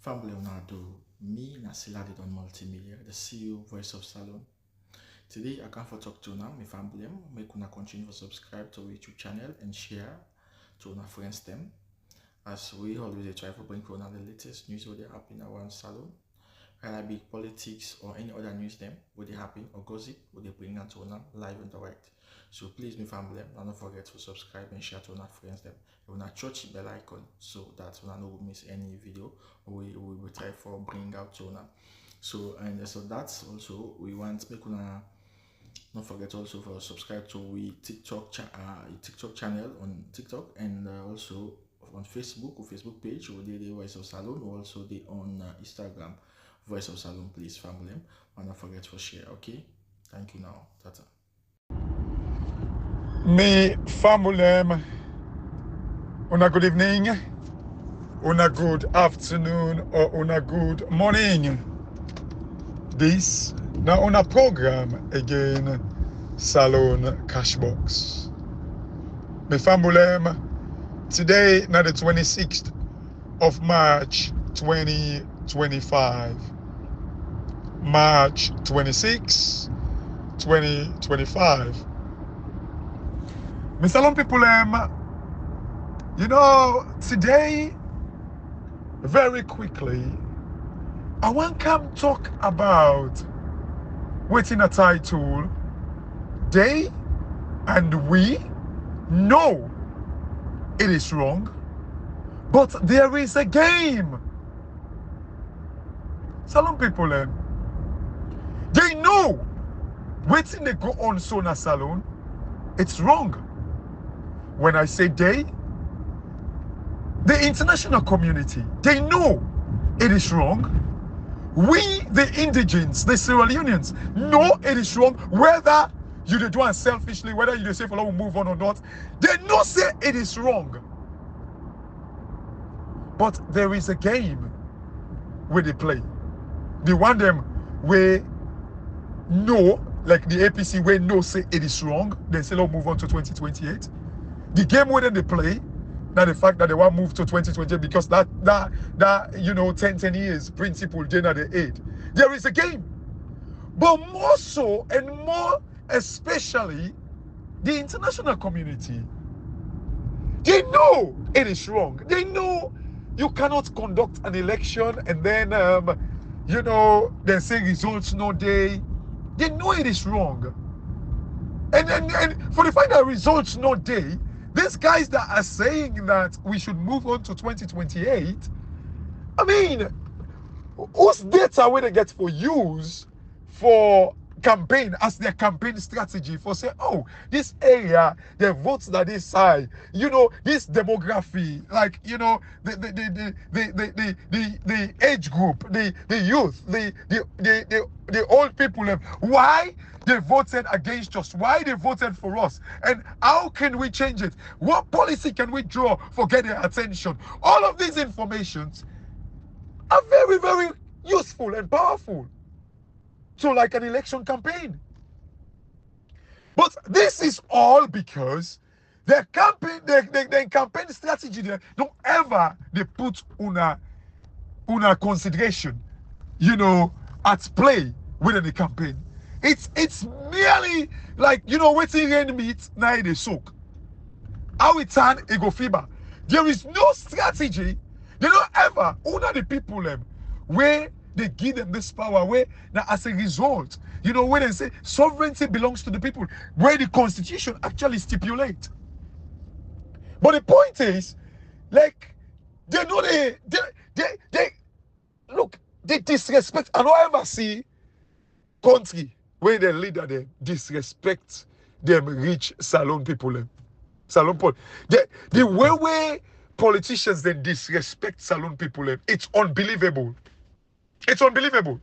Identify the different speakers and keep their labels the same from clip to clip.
Speaker 1: Family Leonardo, me Nasila on multimedia, the CEO voice of Salon. Today I come for talk to now, my family, make una continue to subscribe to our YouTube channel and share to our friends them. As we always try to bring for the latest news what they happen around Salon, whether it be politics or any other news them, what they happen or gossip, what they bring out to live and direct. So please, my family, don't forget to subscribe and share to our friends them. You want to touch the bell icon so that you don't miss any video we will try for bring out to now. So that's also we want make una don't forget also for subscribe to we TikTok channel on TikTok and also on Facebook or Facebook page or the Voice of Salon or also the on Instagram Voice of Salon. Please family, and don't forget to share. Okay, thank you now. Tata.
Speaker 2: Me family, una good evening, una good afternoon, or una good morning. This now on a program again, Salon CashBox. Me family, today now the 26th of March 2025. March 26, 2025. Me salon people, you know, today, very quickly, I want to come talk about waiting a title, they and we know it is wrong, but there is a game. Salon people, they know waiting they go on so na salon, it's wrong. When I say they, the international community, they know it is wrong. We, the indigents, the Sierra Leoneans, know it is wrong. Whether you do it selfishly, whether you say for long move on or not, they know say it is wrong. But there is a game where they play. The one them where no, like the APC where no say it is wrong, they say let's move on to 2028. The game where they play, now the fact that they want to move to 2020 because that you know 10 years principle they not the aid. There is a game. But more so and more especially the international community. They know it is wrong. They know you cannot conduct an election and then you know they say results no day. They know it is wrong. And for the fact that results no day, these guys that are saying that we should move on to 2028, I mean, whose data will they get for use for campaign as their campaign strategy for say, oh, this area, the votes that this side, you know, this demography, like you know, the age group, the youth, the old people, why they voted against us, why they voted for us, and how can we change it? What policy can we draw for getting their attention? All of these informations are very, very useful and powerful. So like an election campaign. But this is all because their campaign, their campaign strategy, they don't ever they put una consideration, you know, at play within the campaign. It's merely like, you know, waiting rain meat, now they soak. How it turn, it go fever. There is no strategy. They don't ever, una the people them, where they give them this power, where now as a result, you know, when they say sovereignty belongs to the people, where the constitution actually stipulate. But the point is, like, they know they look, they disrespect. I don't ever see country where the leader they disrespect them rich salon people. Salon people. The way politicians they disrespect salon people, it's unbelievable. It's unbelievable.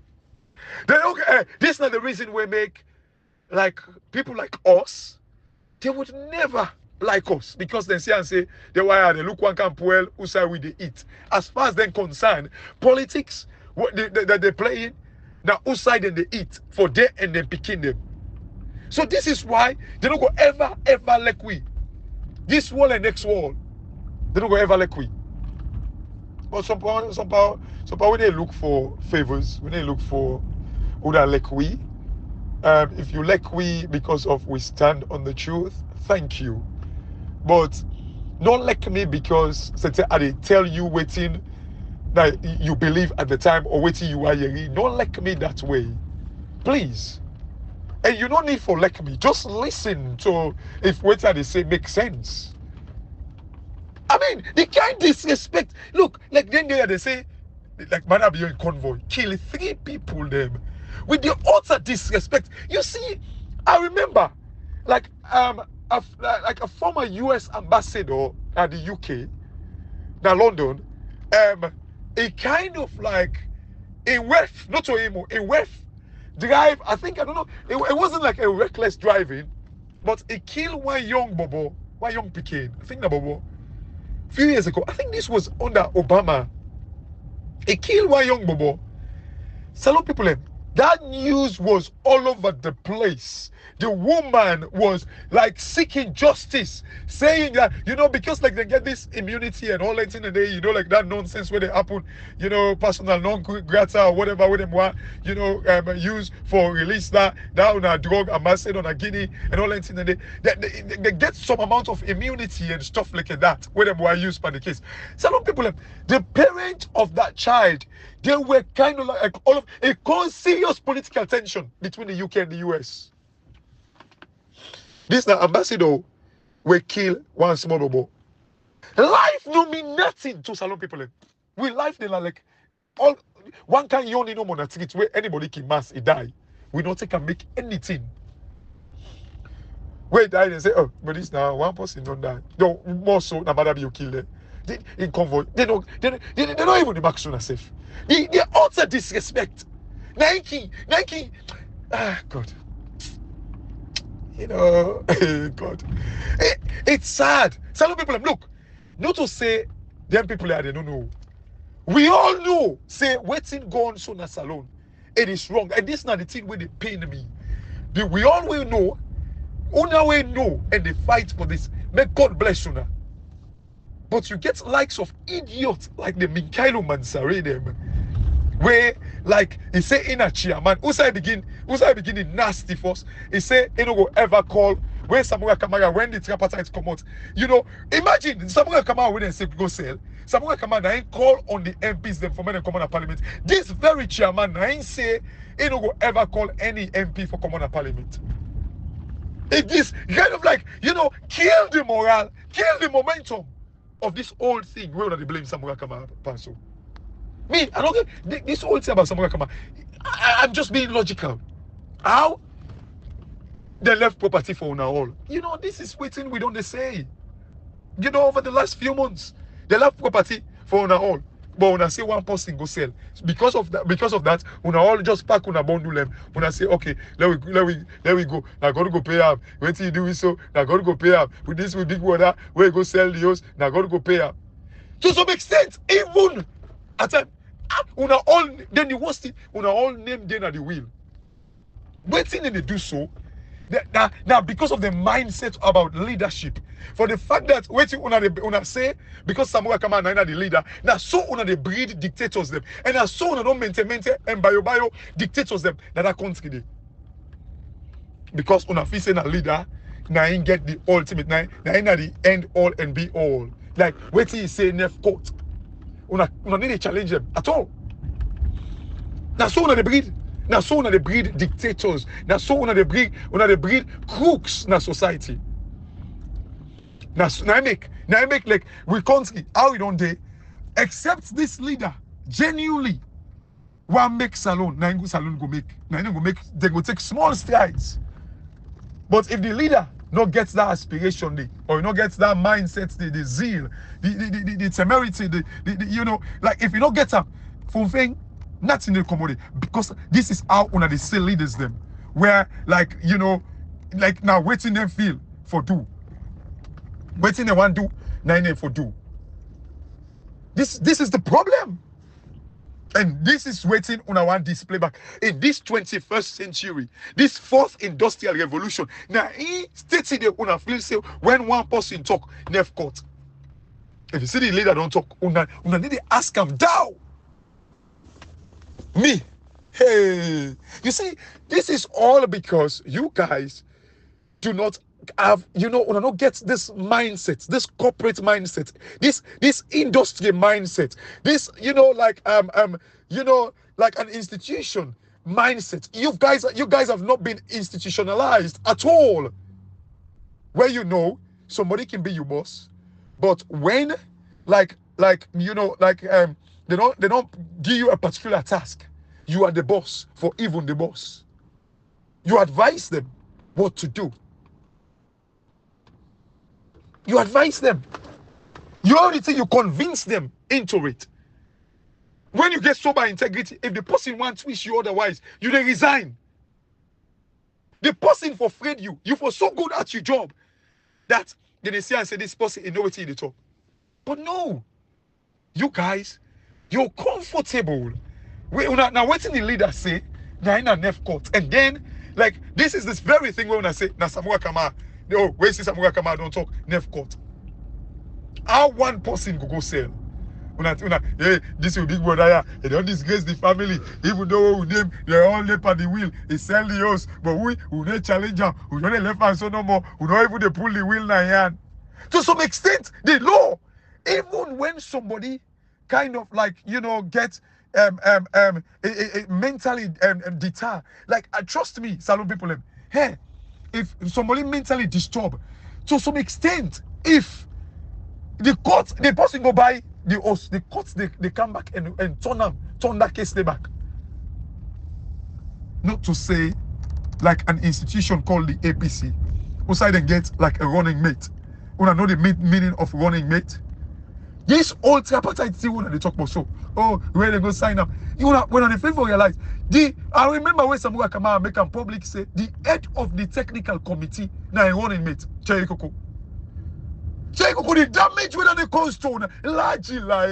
Speaker 2: Then okay, this is not the reason we make like people like us. They would never like us because they say they why they look one camp well who say we they eat. As far as they're concerned, politics what they play in now who side they eat for them and then picking them. So this is why they don't go ever like we. This wall and next wall, they don't go ever like we. But somehow when they look for favors, when they look for who that like we, if you like we because of we stand on the truth, thank you. But not like me because say I tell you waiting that you believe at the time or waiting you are hearing. Don't like me that way, please. And you don't need for like me. Just listen to if what they say makes sense. I mean, the kind disrespect. Look, like then they say, like man, be in convoy, kill 3 people them with the utter disrespect. You see, I remember, like like a former U.S. ambassador at the UK, now London, a kind of like a wef, not to him, a wef drive. I think I don't know. It wasn't like a reckless driving, but it killed one young bobo, one young Pekin. I think that bobo. Few years ago, I think this was under Obama. He killed one young bobo. Salon people, that news was all over the place. The woman was like seeking justice, saying that, because like they get this immunity and all that in the day, like that nonsense where they happen, personal non-grata or whatever with them want, use for release that on a drug, a acid on a guinea and all that in the day. They get some amount of immunity and stuff like that where them were used for the case. Some people, the parent of that child, they were kind of like all of it caused serious political tension between the UK and the US. This now ambassador will kill one small bobo. Life no mean nothing to Salon people. We life they like all one can you only know on a street where anybody can mass it die. We don't take and make anything. Where die they say, oh, but this now one person don't die. No, more so no matter you kill them. In convoy, they don't even the back sooner safe. They utter disrespect. Nike, God. God. It's sad. Some people, look, not to say them people they don't know. We all know, say, waiting go on so na salon. It is wrong. And this is not the thing where they pain me. We all will know, una we know, and they fight for this. May God bless you now. But you get likes of idiots like the Minkailo Mansare them, where like he say in a chairman, who say begin in nasty first. He say he no go ever call when Samuel Kamara when the tripartite come out. Imagine Samuel Kamara when they say go sell. Samuel Kamara ain't call on the MPs them for men and common parliament. This very chairman ain't say he no go ever call any MP for common parliament. It is kind of like kill the morale, kill the momentum of this old thing where they blame Samuel Kamara Panso. Me, I don't get this whole thing about Samuel Kamara. I'm just being logical. How they left property for now all. This is waiting we don't say. Over the last few months, they left property for now all. But when I say one person go sell, because of that, when I all just pack on a bundle them, when I say okay, let we go. Now gotta go pay up. When you do it so, now gotta go pay up. With this with big water, where you go sell the house, now gotta go pay up. To some extent, even at time, when all then the worst thing, when all name then at the wheel. Waiting and they do so. Now, because of the mindset about leadership, for the fact that waiting una say because Samuel Kamara is the leader, now so una they breed dictators them, and now so una don't maintain and bio dictators them that are country dey. Because una feel say na leader, now ain't get the ultimate, now ain't at the end all and be all. Like waiting say nef court, una need to challenge them at all. Now so una they breed. Now so una they breed dictators. Now so una they breed crooks in society. Now I make like we country how we don't dey except this leader genuinely one make salon. Now salon go make. Now go make. They go take small strides. But if the leader not gets that aspiration, or not gets that mindset, the zeal, the temerity, like if you don't get up for thing. Nothing in the commodity, because this is how one of the say leaders them, where like like now waiting them feel for do, waiting they want do, now they for do. This is the problem, and this is waiting on our one display back in this 21st century, this 4th industrial revolution. Now he stated that una feel say when one person talk, nef court. If you see the leader don't talk, una need to ask him down. Me. Hey. You see, this is all because you guys do not have, una not get this mindset, this corporate mindset, this industry mindset, this, like an institution mindset. You guys have not been institutionalized at all. Where somebody can be your boss, but when they don't give you a particular task, you are the boss for even the boss. You advise them what to do. You advise them. You already think you convince them into it. When you get sober integrity, if the person wants to wish you otherwise, you then resign. The person for afraid you for so good at your job that they say and say this person is nowhere in the top. But no, you guys, you're comfortable. Now what the leader say? Now in a nef court, and then like this is this very thing when I say na Samura Kama. No, where see Samura Kama don't talk nef court. How one person go sell? Hey, this will big brother here. They don't disgrace the family. Even though we name they all left at the wheel, they sell the house. But we don't challenge them. We don't left and so no more. We don't even they pull the wheel now hand. To some extent, the law, even when somebody kind of like get mentally deterred. Like trust me, salon people. Hey, if somebody mentally disturbed, to some extent, if the person go by the host, the courts they come back and turn that case back. Not to say like an institution called the APC, who side and get like a running mate. When I know the meaning of running mate. This old tripartite thing when they talk about so. Oh, where they go sign up. When I fail for realize I remember when Samura Kama make a public say the head of the technical committee now a running mate, Cherry Coco. The damage when they cause stone largely like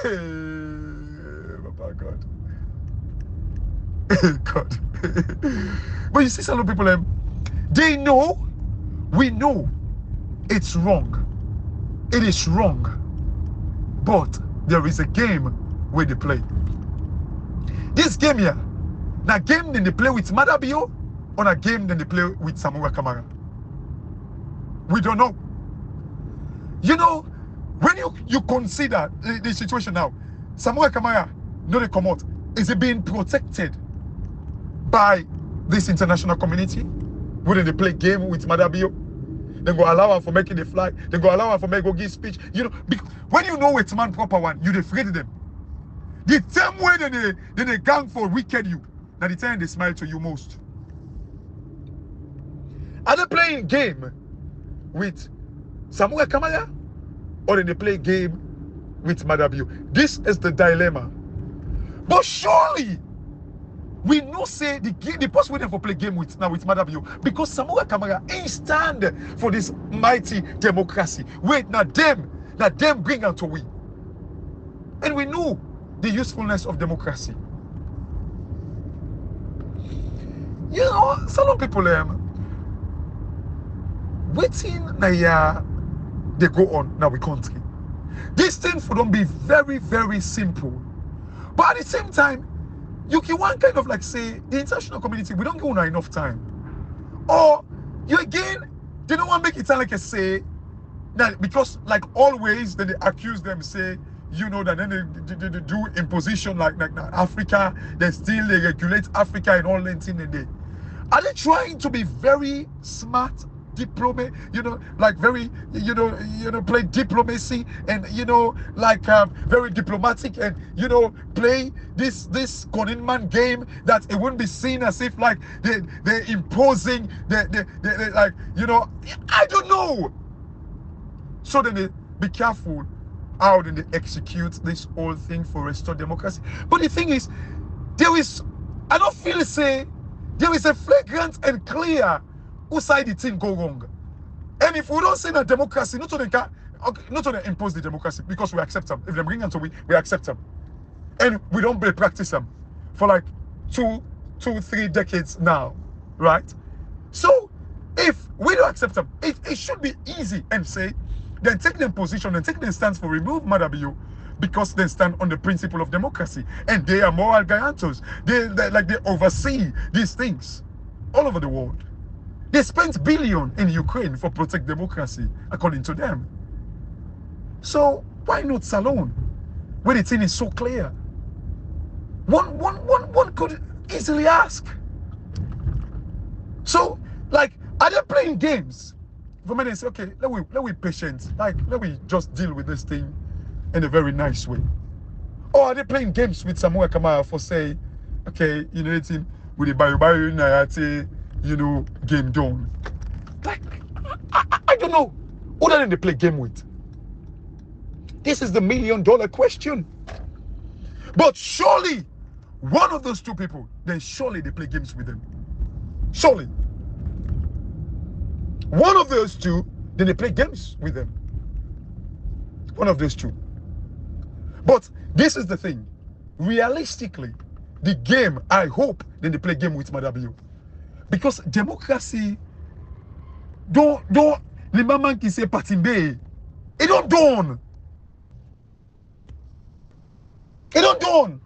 Speaker 2: oh God. God. But you see some people they know, we know it's wrong. It is wrong. But there is a game where they play. This game here, now game then they play with Madabio, or a game then they play with Samura Kamara. We don't know. When you consider the situation now, Samura Kamara, no they come out, is it being protected by this international community? Wouldn't they play game with Madabio? They go allow her for making the flag. They go allow her for making go give speech. When you know it's man proper one, you afraid of them. The same way they gang for wicked you. Now the time they smile to you most. Are they playing game with Samura Kamara, or then they play game with Madabio? This is the dilemma. But surely we know say the person waiting for play game with Madabio because Samura Kamara ain't stand for this mighty democracy. Wait, now them bring out to we. And we know the usefulness of democracy. Some people waiting now they go on now we country. This thing for them be very, very simple. But at the same time, you can one kind of like say the international community, we don't give them enough time. Or you again, they don't want to make it sound like a say that because like always then they accuse them, say, that then they do imposition like Africa, they regulate Africa and all that thing and they. Are they trying to be very smart diplomat, like very, play diplomacy and, very diplomatic and, play this Conan man game that it wouldn't be seen as if like they're imposing, they like, I don't know. So then they be careful how then they execute this whole thing for restore democracy. But the thing is, I don't feel say, there is a flagrant and clear who side the thing go wrong. And if we don't say that democracy, not only impose the democracy because we accept them. If they bring them to we accept them. And we don't practice them for like 2-3 decades now. Right? So if We don't accept them. It should be easy and say, then take their position and take their stance for remove Madabio because they stand on the principle of democracy and they are moral guarantors. They oversee these things all over the world. They spent billions in Ukraine for protect democracy, according to them. So why not Salone, where the thing is so clear? One could easily ask. So, like, are they playing games? For me, they say, okay, let we patient. Like, let we just deal with this thing in a very nice way. Or are they playing games with Samuel Kamara for say, okay, you know, it's with the Bayo Nayate, you know, game done. Like, I don't know. Who do they play game with? This is the $1 million question. But surely, one of those two people, then surely they play games with them. Surely. One of those two, then they play games with them. One of those two. But this is the thing. Realistically, the game, I hope, then they play game with Madabio. Because democracy, don't, the man qui say Patimbe, it don't done. It don't done.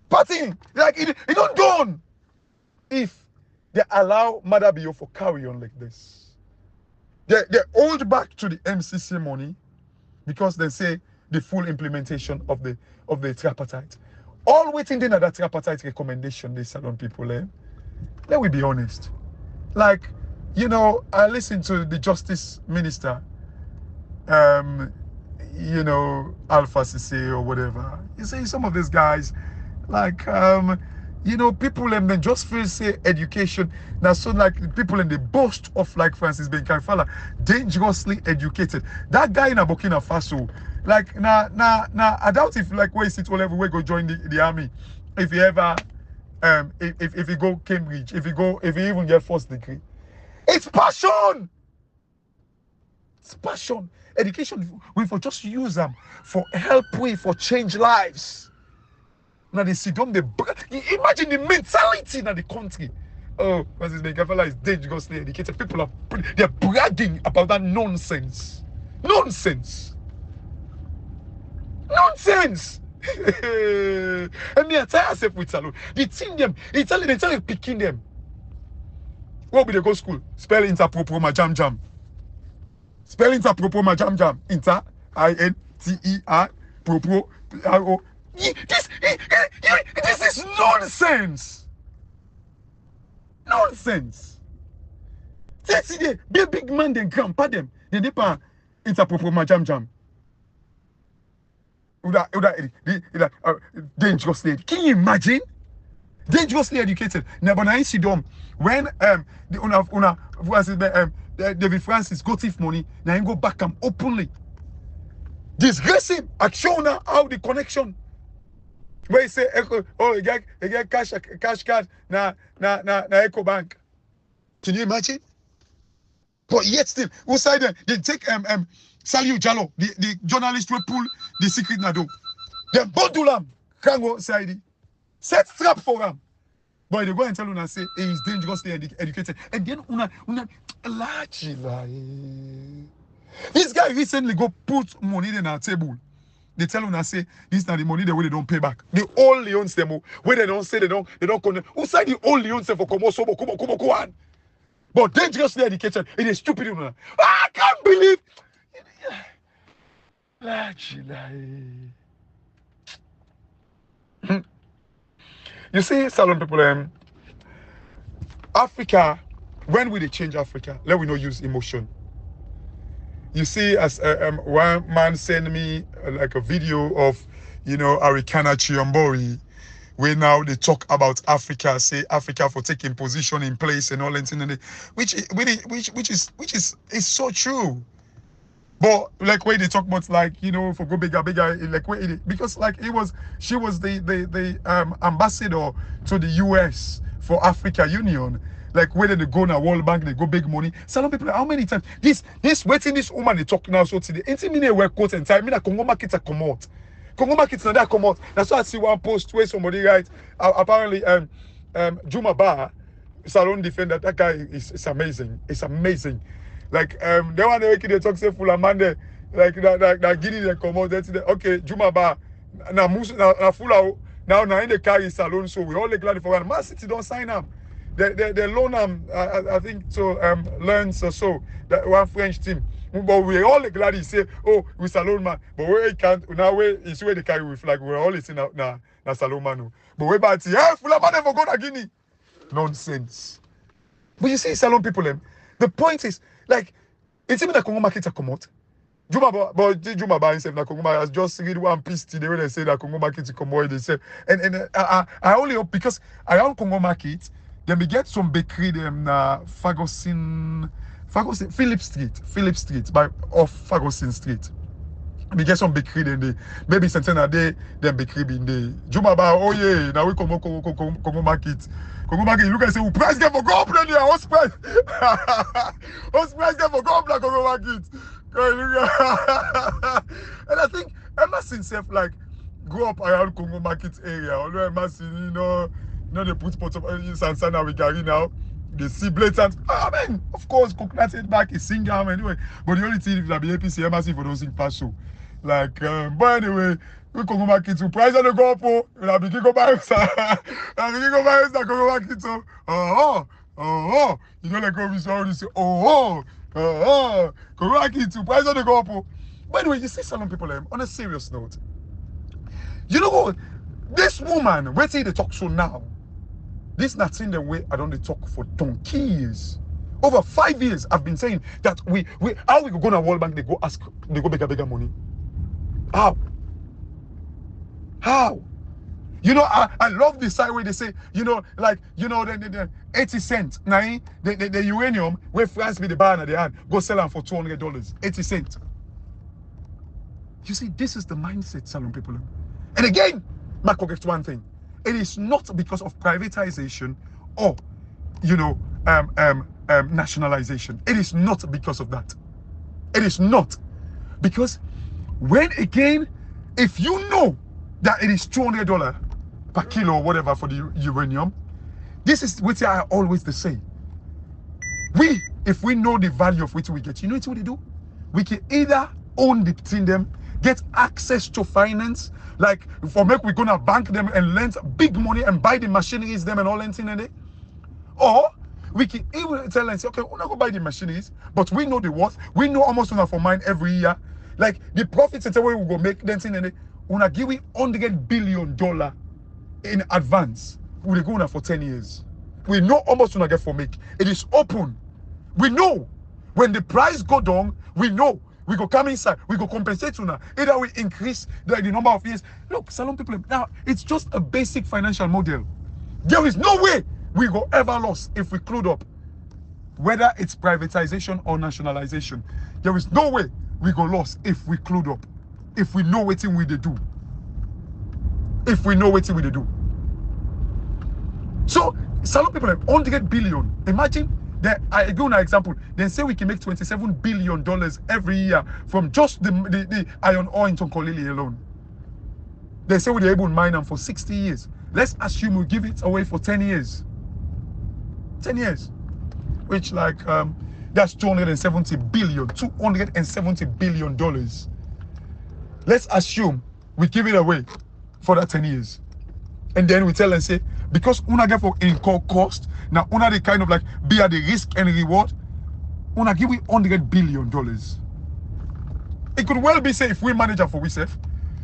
Speaker 2: Parting, like it don't done. If they allow Madabio for carry on like this. They hold back to the MCC money because they say the full implementation of the tripartite. All waiting in at that tripartite recommendation, they Salone people, let me be honest. Like, you know, I listened to the Justice Minister, you know, Alpha Sisse or whatever. You see some of these guys, like, you know, people and then just feel say education. Now, so like people in the boast of like Francis Benkaifala, dangerously educated. That guy in Burkina Faso, like I doubt if like where he sit all everywhere go join the army. If he ever if he go Cambridge, if he even get first degree. It's passion. It's passion. Education, we for just use them for help we for change lives. Now they sit down, imagine the mentality in the country. Oh, Francis Benkaifala is dangerously educated. People they're bragging about that nonsense. Nonsense. Nonsense. And me I tell myself with Salone. They teach them, they tell you picking them. What will they go school? Spell interpropoma jam jam. Spell interpropoma jam jam. Inter I-N-T-E-R propro R-O. This is nonsense. Nonsense. See the big man, then grandpa them. They never interpropoma jam jam. Dangerously. Can you imagine? Dangerously educated. Never I see them when David Francis got thief money. Now he go back him openly. Disgrace him. I show now how the connection. Where he say, oh, you get cash card na Eco Bank. Can you imagine? But yet still, outside them, they take Saliu Jallo, the journalist will pull the secret nado. They bundle him, Kango side. Set trap for him. But they go and tell him and say he is dangerously educated. And then una large. This guy recently go put money in our table. They tell him and say this is not the money they don't pay back. The only owns them where they don't say they don't connect. Who say the only owns them for come on? But dangerously educated, it is stupid. I can't believe. You see, Salone people, Africa, when will they change Africa? Let we not use emotion. You see, as one man sent me like a video of, you know, Arikana Chiambori, where now they talk about Africa, say Africa for taking position in place and all that, which is so true. But like where they talk about like, you know, for go bigger, like where it, because like she was the ambassador to the US for Africa Union. Like whether they go now World Bank, they go big money. Salone people, how many times this waiting this woman they talk now so today. Ain't me wear coat and tie. Me na Congo markets are come out. Congo markets now that come out. That's why I see one post where somebody write apparently Juma Bar salon defender, that guy is amazing. It's amazing. Like they want to make it talk say full amande, like that guinea they come out, that's okay, Juma ba na full out now in the car is salon, so we all glad for Man City don't sign up. They loan I think so learns or so that one French team. But we all glad he say, oh, we salon man. But we can't now we it's where they carry with flag. We're all in na salon man. But we about yeah, full man never go to Guinea. Nonsense. But you see, salon people, the point is, like, it's even the Congo market to come out. Juma ba himself, the Congo market has just read one piece today when they say that Congo market to come out. They say, and I only hope because around Congo market, then we get some bakery them Ferguson, Philip Street, by off Ferguson Street. We get some bakery then they maybe something a day, then bakery in the Juma ba, oh yeah, now we Congo market. Congo market, you look and say, who price get for go up then here? What's price? What's price get for go up like Congo market? And I think Emerson self like grow up around Congo market area. Although Emerson, you know they put pots of Sansana we carry now. They see blatant. I mean, of course, coconut head back is singer anyway. But the only thing is that the APC Emerson for those things pass so. Like, but anyway, we Congo market to price on the go up. We'll begin go buy Congo market. So, you know, like go visual, you say, Congo market to price on the go up. By the way, you see salon people on a serious note. You know what? This woman, wait till they talk so now. This not in the way I don't talk for donkey years. Over 5 years, I've been saying that how we go to World Bank, they go bigger money. How? You know, I love the side where they say, you know, like, you know, the 80 cents. Now, the uranium, where France be the bar at the hand, go sell them for $200. 80 cents. You see, this is the mindset, salon people. And again, Mark forgets one thing. It is not because of privatization or, you know, nationalization. It is not because of that. It is not. Because when again, if you know that it is $200 per kilo or whatever for the uranium, this is what I always say. If we know the value of what we get, you know what we do? We can either own the thing them, get access to finance, like for make we're gonna bank them and lend big money and buy the machineries them and all that thing in it. Or we can even tell and say, okay, we're not gonna buy the machineries, but we know the worth, we know almost enough for mine every year. Like the profits and way we go make them thing in it, we're gonna give we $100 billion in advance. We're going for 10 years. We know almost gonna get for make. It is open. We know when the price go down, we know we go come inside, we go compensate to now. Either we increase the number of years. Look, salon people, now it's just a basic financial model. There is no way we go ever lost if we clued up. Whether it's privatization or nationalization, there is no way we go lost if we clued up. If we know what we do. If we know what we do. So, salon people, $100 billion. Imagine that I give you an example. They say we can make $27 billion every year from just the iron ore in Tonkolili alone. They say we're able to mine them for 60 years. Let's assume we give it away for 10 years. 10 years. Which like, that's $270 billion. Let's assume we give it away for that 10 years. And then we tell and say, because una get for incur cost, now una the kind of like be at the risk and reward, una give we $100 billion. It could well be say if we manage it for ourselves,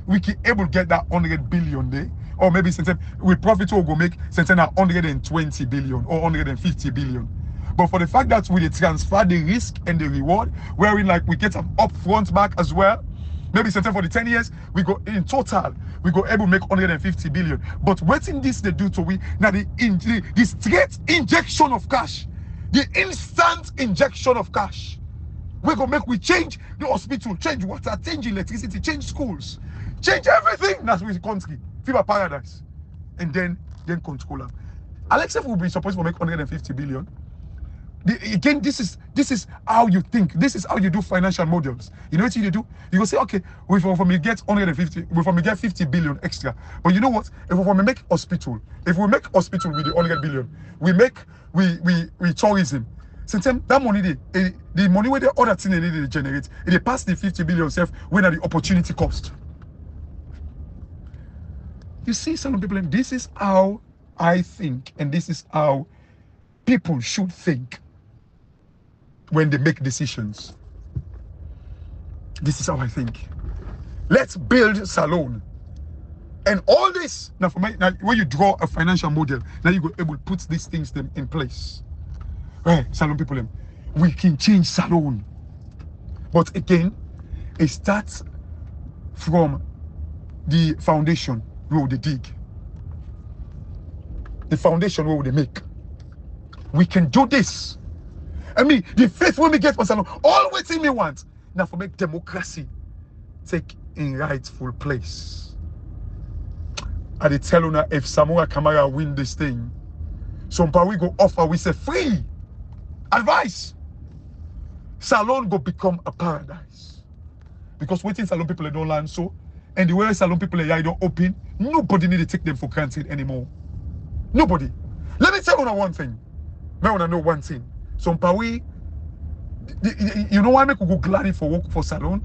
Speaker 2: we can able to get that $100 billion day, or maybe sometimes we profit will go make something at $120 billion or $150 billion. But for the fact that we transfer the risk and the reward, wherein like we get an upfront back as well, maybe something for the 10 years, we go in total, we go able to make $150 billion. But waiting this they do to we now the straight injection of cash, the instant injection of cash. We go make we change the hospital, change water, change electricity, change schools, change everything that's with the country. Fever paradise. And then control them. Alexa will be supposed to make $150 billion. Again, this is how you think. This is how you do financial models. You know what you do? You go say, okay, we from we get 150, we from we get 50 billion extra. But you know what? If we make hospital, if we make hospital with the 100 billion, we tourism. Sometimes that money, the money where the other thing they generate, they pass the 50 billion self when at the opportunity cost. You see, some people, and this is how I think, and this is how people should think when they make decisions. This is how I think. Let's build salone. And all this, now for me, now when you draw a financial model, now you go able to put these things them in place. Right, salone people, we can change salone. But again, it starts from the foundation where they dig. The foundation where they make. We can do this. I mean, the faith when we get for salon, all waiting me want. Now for make democracy take in rightful place. I dey tell you if Samora Kamara win this thing, some we go offer, we say free advice. Salon go become a paradise. Because waiting salon people don't learn so, and the way salon people don't open, nobody need to take them for granted anymore. Nobody. Let me tell you one thing. I want to know one thing. Some we, you know why I go gladly for work for salon?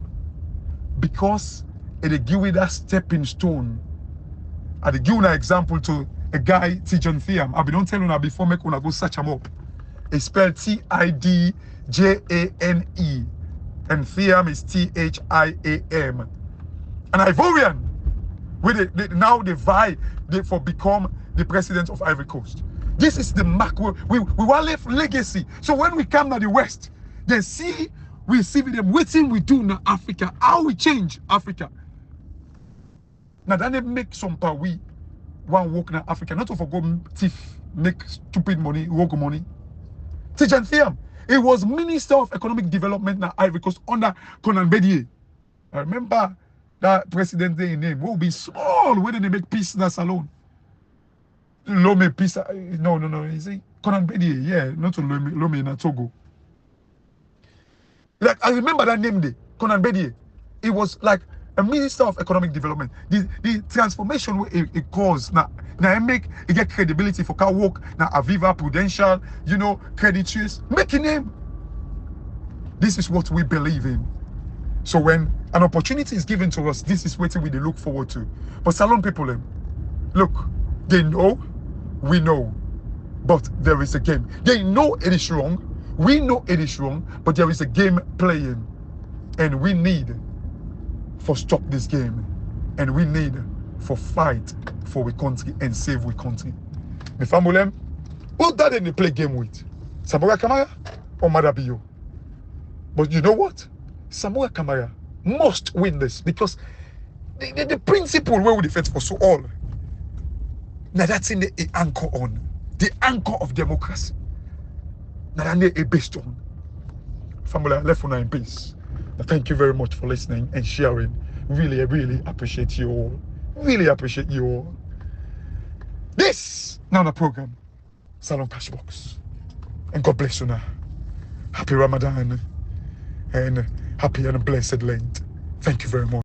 Speaker 2: Because it give you that stepping stone. I give you an example to a guy, Tijan Thiam. I don't tell you before make una go search him up. It's spelled Tidjane, and Thiam is Thiam. An Ivorian, where now they vie for become the president of Ivory Coast. This is the mark. We want to leave legacy. So when we come to the West, they see, we see with them waiting we do in Africa, how we change Africa. Now then they make some power we want work in Africa, not to forgo thief, make stupid money, work money. Tijan Thiam, he was Minister of Economic Development in Ivory Coast under Conan Bedier. I remember that president there in name will be small when they make peace in a salon. Lome peace, no, you see, Conan Bedier, yeah, not to Lome in Togo. Like I remember that name there, Conan Bedier. It was like a Minister of Economic Development. The transformation it caused now it get credibility for car work now Aviva, Prudential, you know, Credit Suisse, making name. This is what we believe in. So when an opportunity is given to us, this is what we look forward to. But salon people, look, they know, we know, but there is a game. They know it is wrong, we know it is wrong, but there is a game playing, and we need for stop this game, and we need for fight for we country and save we country. My family, who that they play game with? Samora Kamara or Madabio? But you know what? Samora Kamara must win this because the principle where we defend for so all. Now that's in the anchor on. The anchor of democracy. Now that's a based on. Family, I left for now in peace. Now, thank you very much for listening and sharing. Really, I really appreciate you all. Really appreciate you all. This now the program, Salon Cashbox. And God bless you now. Happy Ramadan and happy and blessed Lent. Thank you very much.